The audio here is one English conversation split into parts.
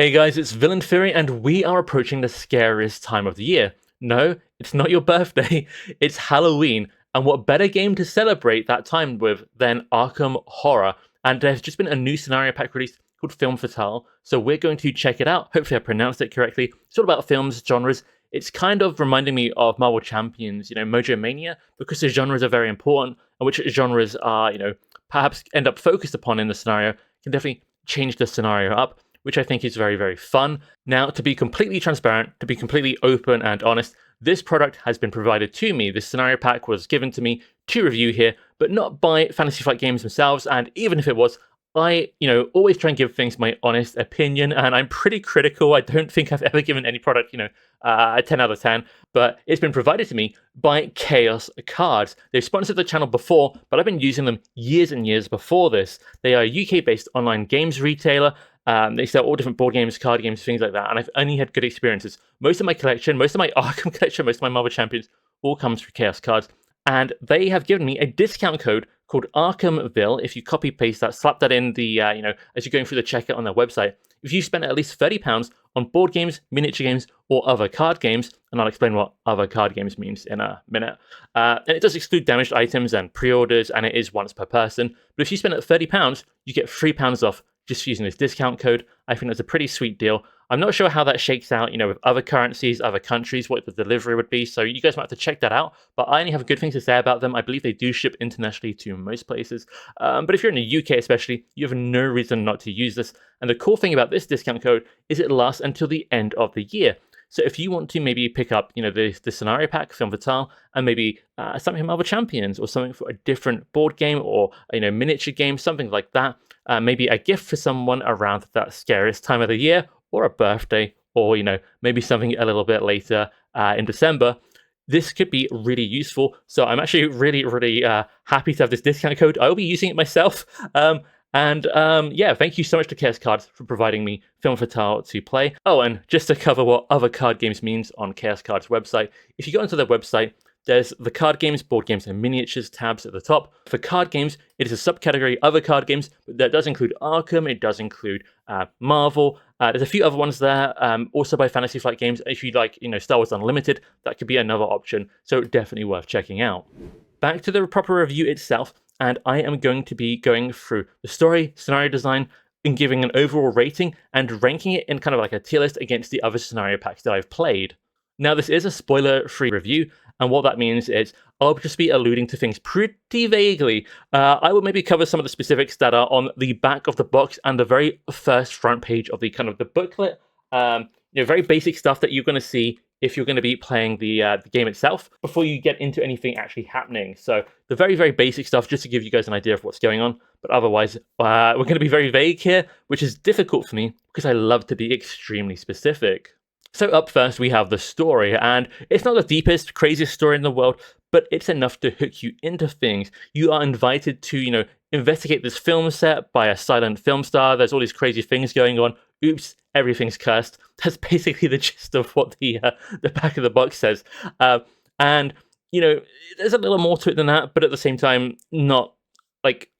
Hey guys, it's Villain Fury, and we are approaching the scariest time of the year. No, it's not your birthday, it's Halloween, and what better game to celebrate that time with than Arkham Horror? And there's just been a new scenario pack released called Film Fatale, so we're going to check it out. Hopefully I pronounced it correctly. It's all about films, genres. It's kind of reminding me of Marvel Champions, Mojo Mania, because the genres are very important, and which genres are, perhaps end up focused upon in the scenario can definitely change the scenario up, which I think is very, very fun. Now, to be completely transparent, to be completely open and honest, this product has been provided to me. This scenario pack was given to me to review here, but not by Fantasy Flight Games themselves. And even if it was, I, always try and give things my honest opinion, and I'm pretty critical. I don't think I've ever given any product, a 10 out of 10, but it's been provided to me by Chaos Cards. They've sponsored the channel before, but I've been using them years and years before this. They are a UK-based online games retailer. They sell all different board games, card games, things like that, and I've only had good experiences. Most of my collection, most of my Arkham collection, most of my Marvel Champions all comes through Chaos Cards, and they have given me a discount code called ArkhamVille. If you copy paste that, slap that in the as you're going through the checkout on their website. If you spend at least £30 on board games, miniature games, or other card games, and I'll explain what other card games means in a minute. And it does exclude damaged items and pre-orders, and it is once per person. But if you spend at £30, you get £3 off just using this discount code. I think that's a pretty sweet deal. I'm not sure how that shakes out, with other currencies, other countries, what the delivery would be. So you guys might have to check that out. But I only have good things to say about them. I believe they do ship internationally to most places. But if you're in the UK especially, you have no reason not to use this. And the cool thing about this discount code is it lasts until the end of the year. So if you want to maybe pick up, the scenario pack, Film Fatale, and maybe something from Marvel Champions or something for a different board game or, miniature game, something like that, maybe a gift for someone around that scariest time of the year, or a birthday, or, maybe something a little bit later in December, this could be really useful. So I'm actually really, really happy to have this discount code. I'll be using it myself. Yeah, thank you so much to Chaos Cards for providing me Film Fatale to play. Oh, and just to cover what other card games means on Chaos Cards' website, if you go onto their website, there's the card games, board games, and miniatures tabs at the top. For card games, it is a subcategory other card games, but that does include Arkham, it does include Marvel. There's a few other ones there, also by Fantasy Flight Games. If you like, Star Wars Unlimited, that could be another option, so definitely worth checking out. Back to the proper review itself, and I am going to be going through the story, scenario design, and giving an overall rating and ranking it in kind of like a tier list against the other scenario packs that I've played. Now, this is a spoiler-free review, and what that means is I'll just be alluding to things pretty vaguely. I will maybe cover some of the specifics that are on the back of the box and the very first front page of the booklet. Very basic stuff that you're going to see if you're going to be playing the game itself before you get into anything actually happening. So the very, very basic stuff, just to give you guys an idea of what's going on. But otherwise, we're going to be very vague here, which is difficult for me because I love to be extremely specific. So up first, we have the story, and it's not the deepest, craziest story in the world, but it's enough to hook you into things. You are invited to, investigate this film set by a silent film star. There's all these crazy things going on. Oops, everything's cursed. That's basically the gist of what the back of the box says. And, there's a little more to it than that, but at the same time, not, like,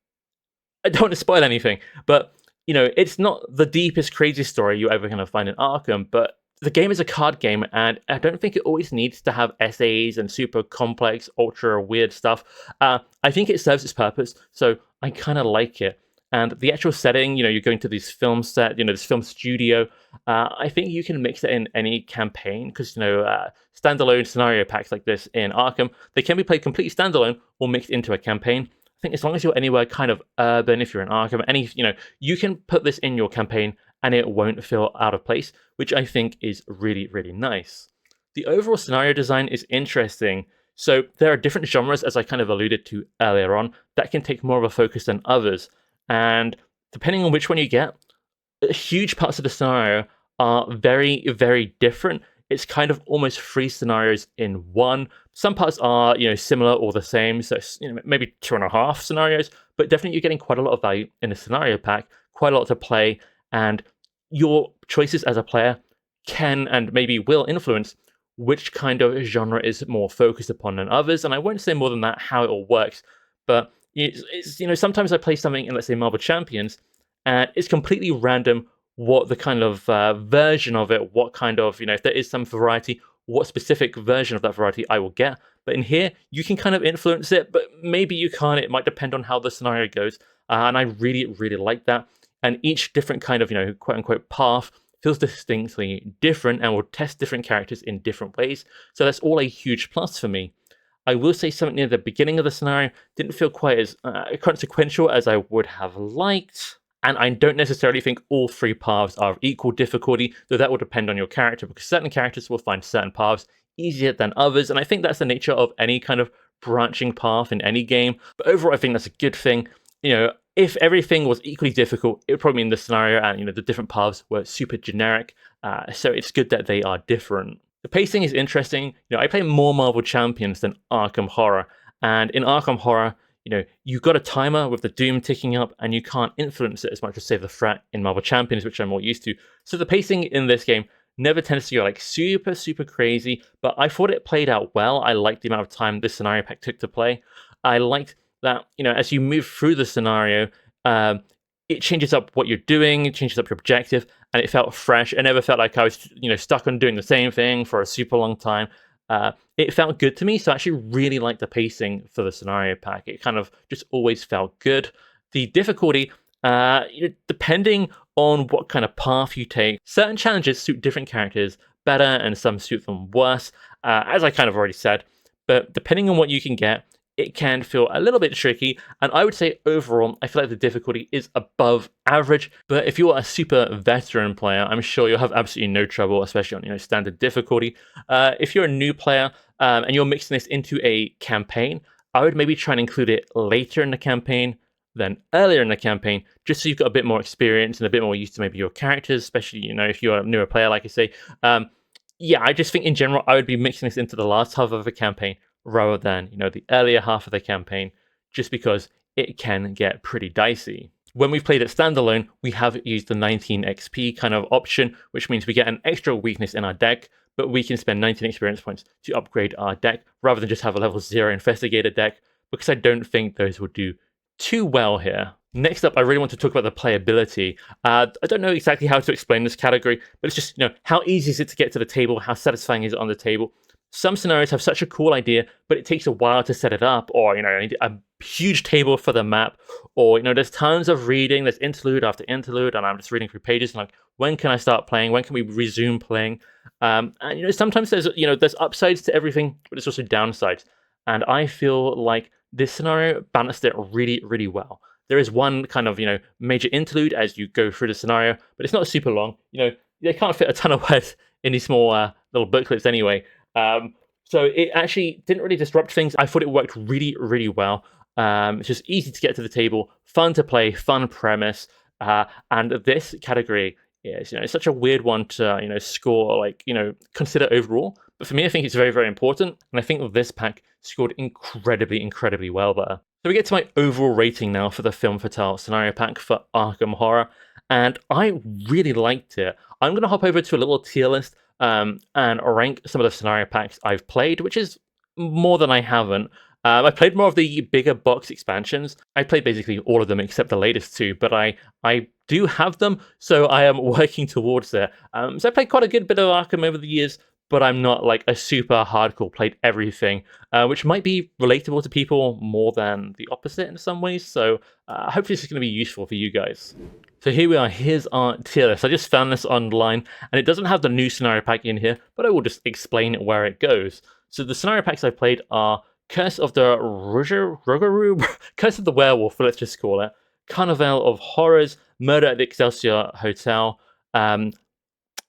I don't want to spoil anything, but, it's not the deepest, craziest story you're ever going to find in Arkham, but the game is a card game, and I don't think it always needs to have essays and super complex, ultra weird stuff. I think it serves its purpose, so I kind of like it. And the actual setting, you're going to this film set, this film studio. I think you can mix it in any campaign because, standalone scenario packs like this in Arkham, they can be played completely standalone or mixed into a campaign. I think as long as you're anywhere kind of urban, if you're in Arkham, you can put this in your campaign and it won't feel out of place, which I think is really, really nice. The overall scenario design is interesting. So there are different genres, as I kind of alluded to earlier on, that can take more of a focus than others. And depending on which one you get, huge parts of the scenario are very, very different. It's kind of almost 3 scenarios in one. Some parts are, similar or the same. So, maybe 2.5 scenarios, but definitely you're getting quite a lot of value in a scenario pack, quite a lot to play. And your choices as a player can and maybe will influence which kind of genre is more focused upon than others. And I won't say more than that how it all works, but it's sometimes I play something in, let's say, Marvel Champions, and it's completely random what the kind of version of it, what kind of, if there is some variety, what specific version of that variety I will get. But in here, you can kind of influence it, but maybe you can't. It might depend on how the scenario goes. And I really, really like that. And each different kind of, quote unquote path feels distinctly different and will test different characters in different ways. So that's all a huge plus for me. I will say something near the beginning of the scenario didn't feel quite as consequential as I would have liked. And I don't necessarily think all 3 paths are of equal difficulty, though that will depend on your character, because certain characters will find certain paths easier than others, and I think that's the nature of any kind of branching path in any game. But overall, I think that's a good thing. If everything was equally difficult, it would probably mean the scenario and the different paths were super generic. So it's good that they are different. The pacing is interesting. I play more Marvel Champions than Arkham Horror, and in Arkham Horror, you've got a timer with the doom ticking up, and you can't influence it as much as Save the Threat in Marvel Champions, which I'm more used to. So the pacing in this game never tends to go like super, super crazy, but I thought it played out well. I liked the amount of time this scenario pack took to play. I liked that, as you move through the scenario, it changes up what you're doing, it changes up your objective, and it felt fresh. It never felt like I was, stuck on doing the same thing for a super long time. It felt good to me, so I actually really liked the pacing for the scenario pack. It kind of just always felt good. The difficulty, depending on what kind of path you take, certain challenges suit different characters better and some suit them worse, as I kind of already said. But depending on what you can get, it can feel a little bit tricky, and I would say overall, I feel like the difficulty is above average. But if you're a super veteran player, I'm sure you'll have absolutely no trouble, especially on standard difficulty. If you're a new player and you're mixing this into a campaign, I would maybe try and include it later in the campaign than earlier in the campaign, just so you've got a bit more experience and a bit more used to maybe your characters, especially if you're a newer player, like I say. Yeah, I just think in general, I would be mixing this into the last half of a campaign rather than, the earlier half of the campaign, just because it can get pretty dicey. When we've played it standalone, we have used the 19 XP kind of option, which means we get an extra weakness in our deck, but we can spend 19 experience points to upgrade our deck, rather than just have a level 0 Investigator deck, because I don't think those would do too well here. Next up, I really want to talk about the playability. I don't know exactly how to explain this category, but it's just, how easy is it to get to the table? How satisfying is it on the table? Some scenarios have such a cool idea, but it takes a while to set it up, or, I need a huge table for the map, or, there's tons of reading, there's interlude after interlude, and I'm just reading through pages, and like, when can I start playing? When can we resume playing? And, sometimes there's upsides to everything, but there's also downsides. And I feel like this scenario balanced it really, really well. There is one kind of, major interlude as you go through the scenario, but it's not super long. They can't fit a ton of words in these small little booklets anyway. So it actually didn't really disrupt things. I thought it worked really, really well. It's just easy to get to the table, fun to play, fun premise. And this category is, it's such a weird one to, score, consider overall. But for me, I think it's very, very important. And I think this pack scored incredibly, incredibly well there. So we get to my overall rating now for the Film Fatale scenario pack for Arkham Horror. And I really liked it. I'm going to hop over to a little tier list and rank some of the scenario packs I've played, which is more than I haven't. I played more of the bigger box expansions. I played basically all of them except the latest 2, but I do have them, so I am working towards it. So I played quite a good bit of Arkham over the years, but I'm not like a super hardcore played everything, which might be relatable to people more than the opposite in some ways. So hopefully this is going to be useful for you guys. So here we are, here's our tier list. I just found this online, and it doesn't have the new scenario pack in here, but I will just explain where it goes. So the scenario packs I played are Curse of the Rougarou, Curse of the Werewolf, let's just call it, Carnival of Horrors, Murder at the Excelsior Hotel, kind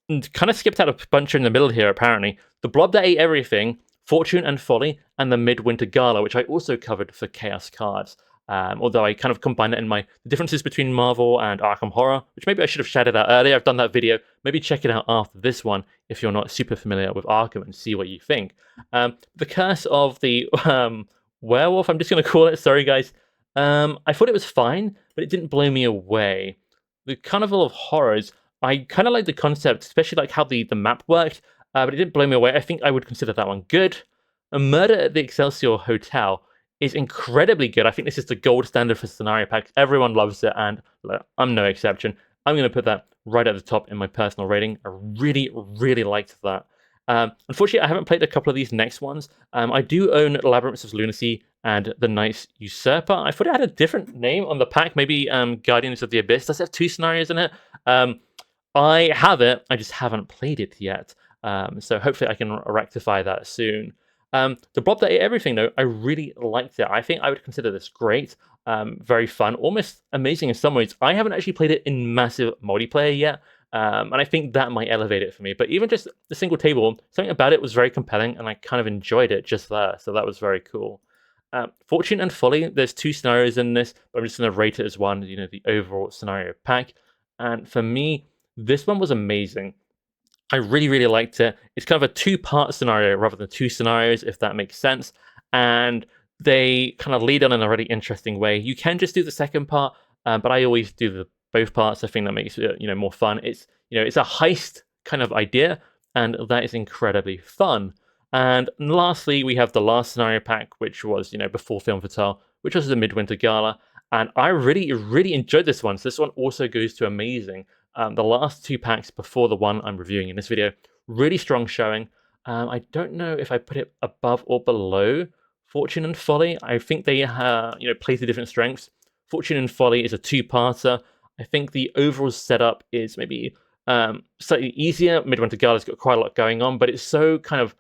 of skipped out a bunch in the middle here, apparently. The Blob That Ate Everything, Fortune and Folly, and the Midwinter Gala, which I also covered for Chaos Cards. Although I kind of combined it in the differences between Marvel and Arkham Horror, which maybe I should have shouted out earlier. I've done that video. Maybe check it out after this one if you're not super familiar with Arkham and see what you think. The Curse of the Werewolf, I'm just going to call it. Sorry, guys. I thought it was fine, but it didn't blow me away. The Carnival of Horrors, I kind of like the concept, especially like how the map worked, but it didn't blow me away. I think I would consider that one good. A Murder at the Excelsior Hotel is incredibly good. I think this is the gold standard for scenario packs. Everyone loves it, and look, I'm no exception. I'm going to put that right at the top in my personal rating. I really, really liked that. Unfortunately, I haven't played a couple of these next ones. I do own Labyrinths of Lunacy and The Night's Usurper. I thought it had a different name on the pack, maybe Guardians of the Abyss. Does it have 2 scenarios in it? I have it, I just haven't played it yet. So hopefully I can rectify that soon. The Blob That Ate Everything, though, I really liked it. I think I would consider this great, very fun, almost amazing in some ways. I haven't actually played it in massive multiplayer yet, and I think that might elevate it for me. But even just the single table, something about it was very compelling, and I kind of enjoyed it just there. So that was very cool. Fortune and Folly, there's 2 scenarios in this, but I'm just going to rate it as one, the overall scenario pack. And for me, this one was amazing. I really, really liked it. It's kind of a 2-part scenario rather than 2 scenarios, if that makes sense. And they kind of lead on in a really interesting way. You can just do the second part, but I always do both parts. I think that makes it, more fun. It's a heist kind of idea, and that is incredibly fun. And lastly, we have the last scenario pack, which was, before Film Fatale, which was the Midwinter Gala. And I really, really enjoyed this one. So this one also goes to amazing. The last 2 packs before the one I'm reviewing in this video, really strong showing. I don't know if I put it above or below Fortune and Folly. I think they play to different strengths. Fortune and Folly is a 2-parter. I think the overall setup is maybe slightly easier. Midwinter Gala's got quite a lot going on, but it's so kind of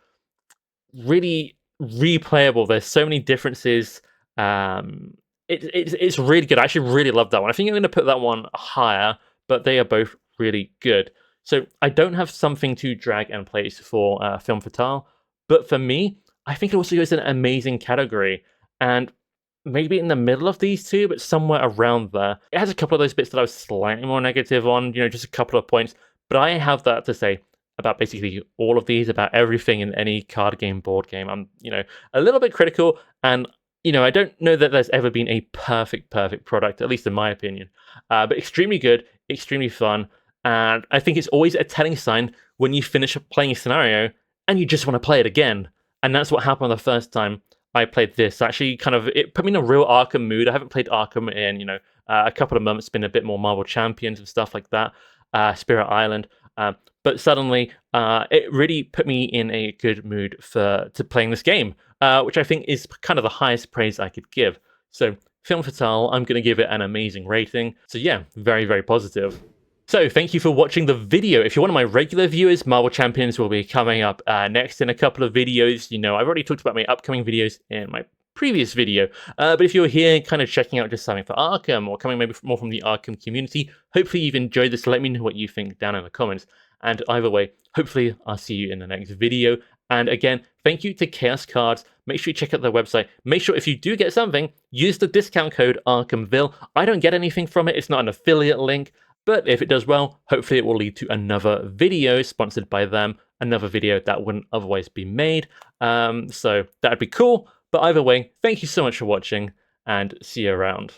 really replayable. There's so many differences. It's really good. I actually really love that one. I think I'm going to put that one higher, but they are both really good. So I don't have something to drag and place for Film Fatale, but for me, I think it also goes in an amazing category, and maybe in the middle of these two, but somewhere around there. It has a couple of those bits that I was slightly more negative on, just a couple of points, but I have that to say about basically all of these, about everything in any card game, board game. I'm, a little bit critical, and I don't know that there's ever been a perfect product, at least in my opinion. But extremely good, extremely fun, and I think it's always a telling sign when you finish playing a scenario and you just want to play it again. And that's what happened the first time I played this. Actually, it put me in a real Arkham mood. I haven't played Arkham in, a couple of months. It's been a bit more Marvel Champions and stuff like that, Spirit Island. But suddenly, it really put me in a good mood to playing this game, which I think is kind of the highest praise I could give. So, Film Fatale, I'm going to give it an amazing rating. So yeah, very, very positive. So thank you for watching the video. If you're one of my regular viewers, Marvel Champions will be coming up next in a couple of videos. I've already talked about my upcoming videos in my previous video. But if you're here kind of checking out just something for Arkham, or coming maybe more from the Arkham community, hopefully you've enjoyed this. Let me know what you think down in the comments. And either way, hopefully I'll see you in the next video. And again, thank you to Chaos Cards. Make sure you check out their website. Make sure if you do get something, use the discount code ArkhamVille. I don't get anything from it. It's not an affiliate link. But if it does well, hopefully it will lead to another video sponsored by them, another video that wouldn't otherwise be made. So that'd be cool. But either way, thank you so much for watching, and see you around.